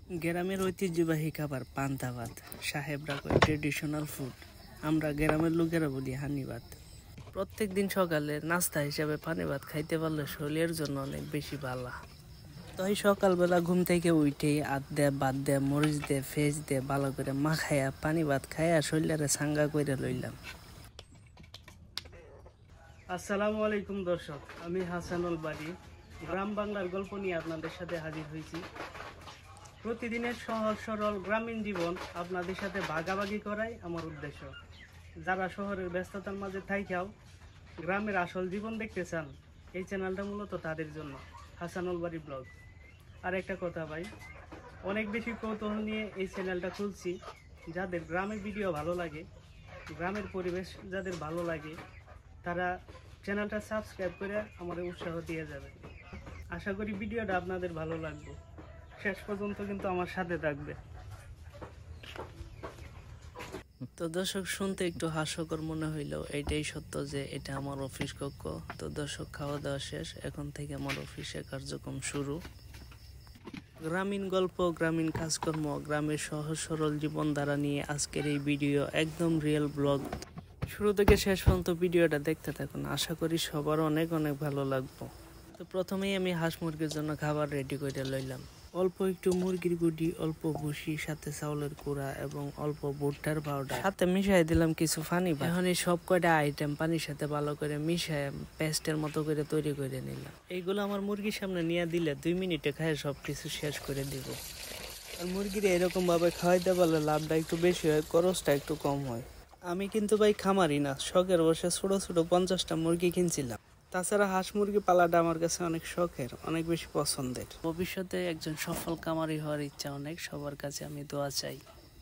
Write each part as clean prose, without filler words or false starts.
গ্রামের ঐতিহ্যবাহী খাবার পান্তা ভাত, সাহেবরা কয় ট্রেডিশনাল ফুড, আমরা গ্রামের লোকেরা বলি হানি ভাত। প্রত্যেক দিন সকালে নাস্তা হিসাবে পানি ভাত খাইতে পারলে শরীরের জন্য অনেক বেশি ভালো। তো এই সকালবেলা ঘুম থেকে উঠেই আদ দে বাদ দে মরিচ দে ফেস দে ভালো করে মাখাইয়া পানি ভাত খাইয়া শরীরে সাঙ্গা করে লইলাম। আসসালামু আলাইকুম দর্শক, আমি হাসানুল বাড়ি গ্রাম বাংলার গল্প নিয়ে আপনাদের সাথে হাজির হয়েছি। প্রতিদিনের সহজ সরল গ্রামীণ জীবন আপনাদের সাথে ভাগাভাগি করাই আমার উদ্দেশ্য। যারা শহরের ব্যস্ততার মাঝে থাইকাও গ্রামের আসল জীবন দেখতে চান, এই চ্যানেলটা মূলত তাদের জন্য, হাসানুল বাড়ি ব্লগ। আর একটা কথা ভাই, অনেক বেশি কৌতূহল নিয়ে এই চ্যানেলটা খুলছি। যাদের গ্রামের ভিডিও ভালো লাগে, গ্রামের পরিবেশ যাদের ভালো লাগে, তারা চ্যানেলটা সাবস্ক্রাইব করে আমাদের উৎসাহ দিয়ে যাবে। আশা করি ভিডিওটা আপনাদের ভালো লাগবে, শেষ পর্যন্ত কিন্তু আমার সাথে থাকবে। তো দর্শক, শুনতে একটু হাস্যকর মনে হইলেও এটাই সত্য যে এটা আমার অফিস কক্ষ। তো দর্শক, খাওয়া দাওয়া শেষ, এখন থেকে আমার অফিসে কার্যক্রম শুরু। গ্রামীণ গল্প, গ্রামীণ কাজকর্ম, গ্রামের সহজ সরল জীবনধারা নিয়ে আজকের এই ভিডিও, একদম রিয়েল ব্লগ। শুরু থেকে শেষ পর্যন্ত ভিডিওটা দেখতে থাকুন, আশা করি সবার অনেক অনেক ভালো লাগবে। তো প্রথমেই আমি হাঁস মুরগির জন্য খাবার রেডি করে লইলাম। অল্প একটু মুরগির গুঁড়ি, অল্প ভুসি, সাথে চাউলের কুড়া এবং অল্প ভুট্টার পাউডার, সাথে মিশাই দিলাম কিছু পানি। এখন এই সব কয়টা আইটেম পানির সাথে ভালো করে মিশায় পেস্টের মতো করে তৈরি করে নিলাম। এইগুলো আমার মুরগির সামনে নিয়ে দিলে 2 মিনিটে খায় সব কিছু শেষ করে দিব। আর মুরগির এরকম ভাবে খাওয়াইতে পারলে লাভটা একটু বেশি হয়, খরচটা একটু কম হয়। আমি কিন্তু ভাই খামারি না, শখের বসে ছোট ছোট 50টা মুরগি কিনছিলাম। তাছাড়া হাঁস মুরগি পালাটা আমার কাছে অনেক শখের, অনেক বেশি পছন্দের। ভবিষ্যতে একজন সফল খামারি হওয়ার ইচ্ছা অনেক, সবার কাছে আমি দোয়া চাই।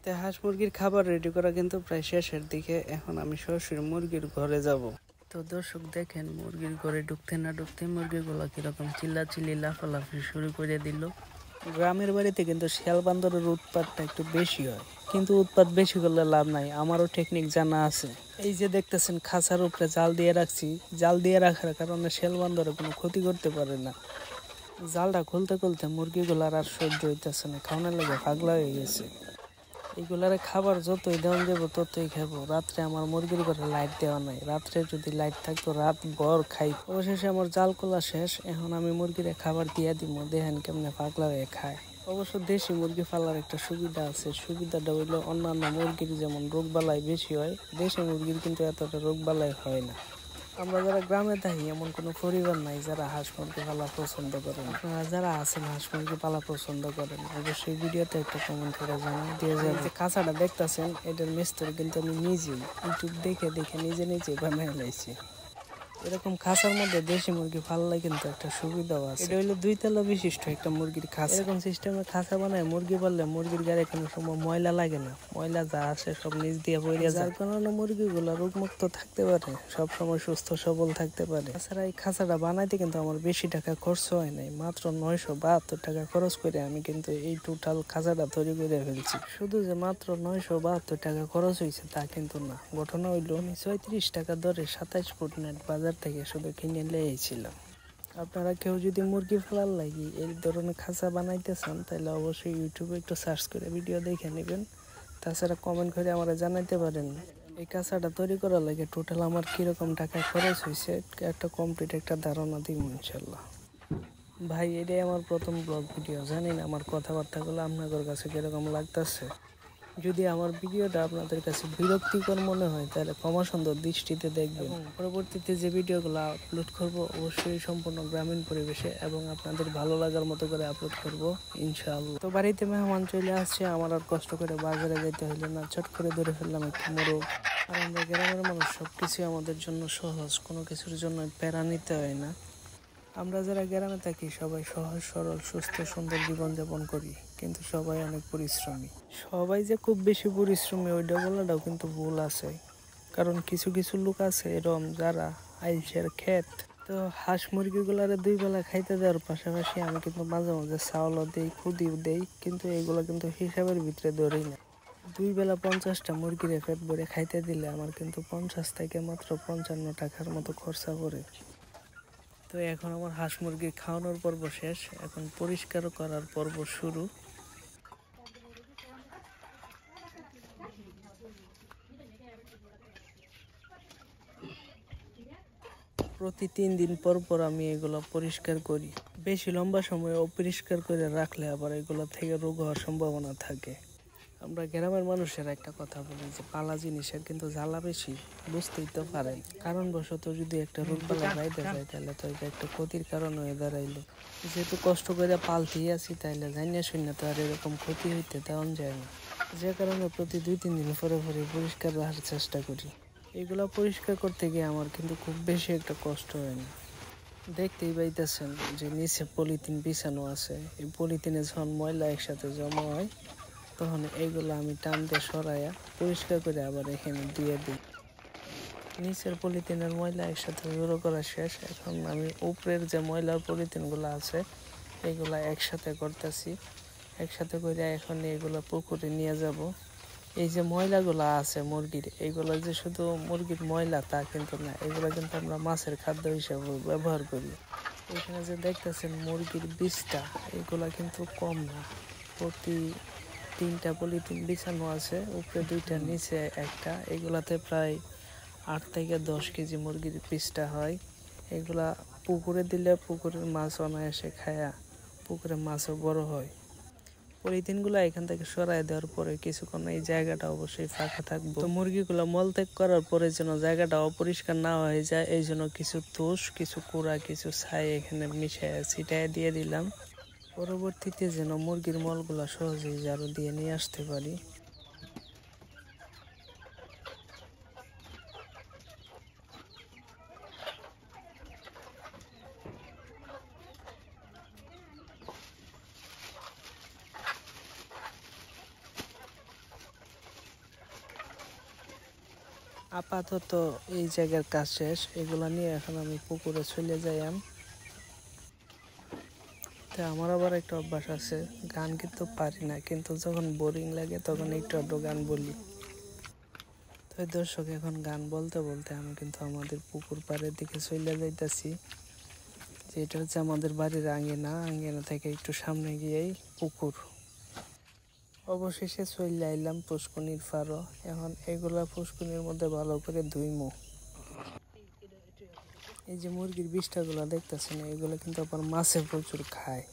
তাই হাঁস মুরগির খাবার রেডি করা কিন্তু প্রায় শেষের দিকে। এখন আমি সরাসরি মুরগির ঘরে যাব। তো দর্শক দেখেন, মুরগির ঘরে ঢুকতে না ঢুকতে মুরগিগুলো কিরকম চিল্লাচিল্লি লাফালাফি শুরু করে দিল। গ্রামের বাড়িতে কিন্তু শিয়াল বান্দরের উৎপাতটা একটু বেশি হয়, কিন্তু উৎপাত বেশি করলে লাভ নাই, আমারও টেকনিক জানা আছে। এই যে দেখতেছেন, খাঁচার উপরে জাল দিয়ে রাখছি। জাল দিয়ে রাখার কারণে শিয়াল বান্দরে কোনো ক্ষতি করতে পারে না। জালটা খুলতে খুলতে মুরগিগুলার আর সহ্য হইতেছে না, খাওয়ানোর লেগে পাগলা হয়ে গেছে। এইগুলারে খাবার যতই দেওয়া যাবো ততই খাবো। রাত্রে আমার মুরগির ঘরে লাইট দেওয়া নাই, রাত্রে যদি লাইট থাকতো রাত ভর খাই। অবশেষে আমার জাল খোলা শেষ, এখন আমি মুরগিরে খাবার দিয়ে দিব, দেখেন কেমনে পাগলা হয়ে খায়। অবশ্য দেশি মুরগি পালার একটা সুবিধা আছে, সুবিধাটা হইলো অন্যান্য মুরগির যেমন রোগবালাই বেশি হয়, দেশি মুরগির কিন্তু এতটা রোগবালাই হয় না। আমরা যারা গ্রামে থাকি এমন কোনো পরিবার নাই যারা হাঁস মুরগি পালা পছন্দ করেন। আপনারা যারা আছেন হাঁস মুরগি পালা পছন্দ করেন, অবশ্যই ভিডিওতে একটা কমেন্ট করে জানান দিয়ে যান। যে কাঁচাটা দেখতেছেন, এটার মিস্ত্রি কিন্তু আমি নিজেই ইউটিউব দেখে দেখে নিজে বানিয়ে লাইছি। এরকম খাঁচার মধ্যে দেশি মুরগি পাললে কিন্তু একটা সুবিধাও আছে। এটা হইলো 2 তলা বিশিষ্ট একটা মুরগির খাঁচা। এরকম সিস্টেমে খাঁচা বানায় মুরগি পাললে মুরগির গায়ে কোনো সময় ময়লা লাগে না, ময়লা যা আসে সব নিচ দিয়ে বইরে যায়, যার কারণে মুরগিগুলো রোগমুক্ত থাকতে পারে, সব সময় সুস্থ সবল থাকতে পারে। তাছাড়া এই খাঁচাটা বানাইতে কিন্তু আমার বেশি টাকা খরচ হয় নাই, মাত্র 972 টাকা খরচ করে আমি কিন্তু এই টোটাল খাঁচাটা তৈরি করে ফেলছি। শুধু যে মাত্র 972 টাকা খরচ হয়েছে তা কিন্তু না, ঘটনা হইলো আমি 36 টাকা দরে 27 ফুট নেট বাজার থেকে শুধু কিনে লিয়েছিলাম। আপনারা কেউ যদি মুরগি পালার লাগি এই ধরনের খাঁচা বানাইতে চান, তাহলে অবশ্যই ইউটিউবে একটু সার্চ করে ভিডিও দেখে নেবেন। তাছাড়া কমেন্ট করে আমরা জানাইতে পারেন এই খাঁচাটা তৈরি করার লাগে টোটাল আমার কিরকম টাকা খরচ হয়েছে, একটা কমপ্লিট একটা ধারণা দিব ইনশাল্লাহ। ভাই, এটাই আমার প্রথম ব্লগ ভিডিও, জানি না আমার কথাবার্তাগুলো আপনাদের কাছে কিরকম লাগতেছে। যদি আমার ভিডিওটা আপনাদের কাছে বিরক্তিকর মনে হয় তাহলে ক্ষমা সুন্দর দৃষ্টিতে দেখবেন। পরবর্তীতে যে ভিডিওগুলো আপলোড করব অবশ্যই সম্পূর্ণ গ্রামীণ পরিবেশে এবং আপনাদের ভালো লাগার মতো করে আপলোড করব ইনশাআল্লাহ। তো বাড়িতে মেহমান চলে আসছে, আমার আর কষ্ট করে বাজারে যেতে হইলো না, চট করে ধরে ফেললাম একটা মোরগ। আর আমরা গ্রামের মানুষ, সবকিছু আমাদের জন্য সহজ, কোনো কিছুর জন্য প্যারা নিতে হয় না। আমরা যারা গ্রামে থাকি সবাই সহজ সরল সুস্থ সুন্দর জীবনযাপন করি, কিন্তু সবাই অনেক পরিশ্রমী। সবাই যে খুব বেশি পরিশ্রমী ওইটা বলাটাও কিন্তু ভুল আছে, কারণ কিছু কিছু লোক আছে এরকম যারা আইসের ক্ষেত। তো হাঁস মুরগিগুলারে 2 বেলা খাইতে দেওয়ার পাশাপাশি আমি কিন্তু মাঝে মাঝে চাউলও দেই, খুদিও দেই, কিন্তু এগুলো কিন্তু হিসাবের ভিতরে ধরেই না। 2 বেলা 50টা মুরগির পেট ভরে খাইতে দিলে আমার কিন্তু 50 থেকে মাত্র 55 টাকার মতো খরচা পড়ে। তো এখন আমার হাঁস মুরগি খাওয়ানোর পর্ব শেষ, এখন পরিষ্কার করার পর্ব শুরু। প্রতি 3 দিন পর পর আমি এগুলো পরিষ্কার করি। বেশি লম্বা সময় অপরিষ্কার করে রাখলে আবার এগুলো থেকে রোগ হওয়ার সম্ভাবনা থাকে। আমরা গ্রামের মানুষের একটা কথা বলি যে পালা জিনিসের কিন্তু জ্বালা বেশি, বুঝতেই তো পারেন। কারণবশত যদি একটা রোগ পালা বাইতে যায় তাহলে তো এটা একটা ক্ষতির কারণ হয়ে দাঁড়াইলো। যেহেতু কষ্ট করে পালতেই আছি তাইলে জানিয়ে শুনে তো আর এরকম ক্ষতি হইতে দেওয়া যায় না। যে কারণে প্রতি 2-3 দিন পরে পরে পরিষ্কার রাখার চেষ্টা করি। এগুলো পরিষ্কার করতে গিয়ে আমার কিন্তু খুব বেশি একটা কষ্ট হয় না। দেখতেই পাইতেছেন যে নিচে পলিথিন বিছানো আছে। এই পলিথিনে যখন ময়লা একসাথে জমা হয় তখন এইগুলো আমি টান দিয়ে সরাইয়া পরিষ্কার করে আবার এখানে দিয়ে দিই। নিচের পলিথিনের ময়লা একসাথে জড়ো করা শেষ। এখন আমি উপরের যে ময়লার পলিথিনগুলো আছে এগুলা একসাথে করতেছি। একসাথে করে এখন এগুলো পুকুরে নিয়ে যাব। এই যে ময়লাগুলো আছে মুরগির, এইগুলো যে শুধু মুরগির ময়লা তা কিন্তু না, এগুলো কিন্তু আমরা মাছের খাদ্য হিসেবে ব্যবহার করি। এখানে যে দেখতেছেন মুরগির বীজটা, এগুলা কিন্তু কম না। প্রতি 3টা পলিথিন বিছানো আছে, উপরে 2টা নিচে একটা। এগুলাতে প্রায় 8 থেকে 10 কেজি মুরগির পিসটা হয়। এগুলা পুকুরে দিলে পুকুরের মাছ অনায়াসে খায়া পুকুরে মাছও বড় হয়। পলিথিনগুলো এখান থেকে সরাই দেওয়ার পরে কিছুক্ষণ এই জায়গাটা অবশ্যই ফাঁকা থাকবে। তো মুরগিগুলো মলত্যাগ করার পরে যেন জায়গাটা অপরিষ্কার না হয়ে যায় এই জন্য কিছু তুষ, কিছু কুড়া, কিছু ছাই এখানে মিশিয়ে ছিটাই দিয়ে দিলাম। পরবর্তীতে যেন মুরগির মলগুলো সহজেই ঝাড়ু দিয়ে নিয়ে আসতে পারি। আপাতত এই জায়গার কাজ শেষ। এগুলা নিয়ে এখন আমি পুকুরে চলে যাইয়াম। তো আমার আবার একটা অভ্যাস আছে, গান কিন্তু পারি না, কিন্তু যখন বোরিং লাগে তখন একটু আধটু গান বলি। তো দর্শক, এখন গান বলতে বলতে আমি কিন্তু আমাদের পুকুর পাড়ের দিকে চলে যাইতেছি। যেটা হচ্ছে আমাদের বাড়ির আঙ্গিনা, আঙ্গিনা থেকে একটু সামনে গিয়েই পুকুর। অবশেষে চলে আইলাম পুষ্কুনির পাড়ও। এখন এগুলা পুষ্কুনির মধ্যে ভালো করে ধুইমু। এই যে মুরগির বিষ্ঠাগুলো দেখতেছেন, এগুলো কিন্তু আবার মাছে প্রচুর খায়।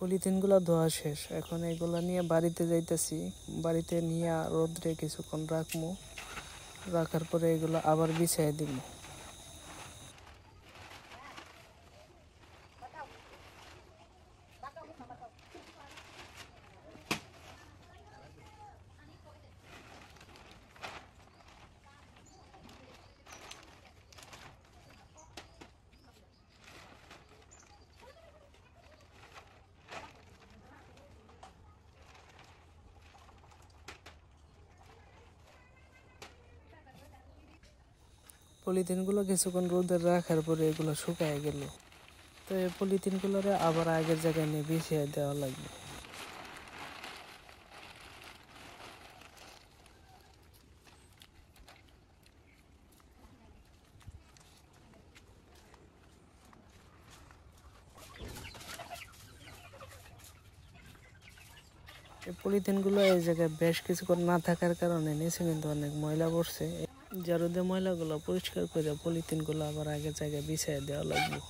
পলিথিনগুলো ধোয়া শেষ, এখন এগুলা নিয়ে বাড়িতে যাইতেছি। বাড়িতে নিয়ে রোদ্রে কিছুক্ষণ রাখবো, রাখার পরে এগুলো আবার বিছিয়ে দিব। পলিথিনগুলো কিছুক্ষণ রোদে রাখার পরে এগুলো শুকায় গেল। তো এই পলিথিনগুলোরে আবার আগের জায়গায় নিয়ে বিছিয়ে দেওয়া লাগবে। এই পলিথিনগুলো এই জায়গায় বেশ কিছুক্ষণ না থাকার কারণে নিচে কিন্তু অনেক ময়লা পড়ছে। ঝাড়ু দিয়ে ময়লাগুলো পরিষ্কার করে পলিথিনগুলো আবার আগের জায়গায় বিছিয়ে দেওয়া লাগবে।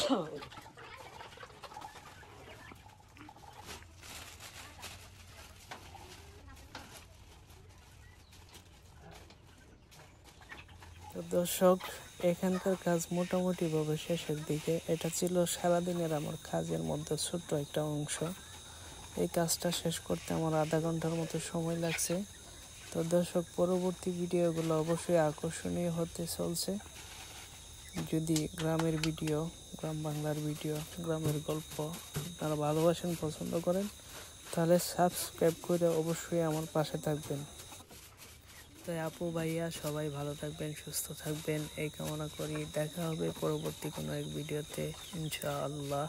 তো দর্শক, এখানকার কাজ মোটামুটি ভাবে শেষের দিকে। এটা ছিল সারাদিনের আমার কাজের মধ্যে ছোট্ট একটা অংশ। এই কাজটা শেষ করতে আমার আধা ঘন্টার মতো সময় লাগছে। তো দর্শক, পরবর্তী ভিডিওগুলো অবশ্যই আকর্ষণীয় হতে চলছে। যদি গ্রামের ভিডিও, গ্রাম বাংলার ভিডিও, গ্রামের গল্প আপনারা ভালোবাসেন, পছন্দ করেন, তাহলে সাবস্ক্রাইব করে অবশ্যই আমার পাশে থাকবেন। তাই আপু ভাইয়া সবাই ভালো থাকবেন, সুস্থ থাকবেন এই কামনা করি। দেখা হবে পরবর্তী কোনো এক ভিডিওতে ইনশাআল্লাহ।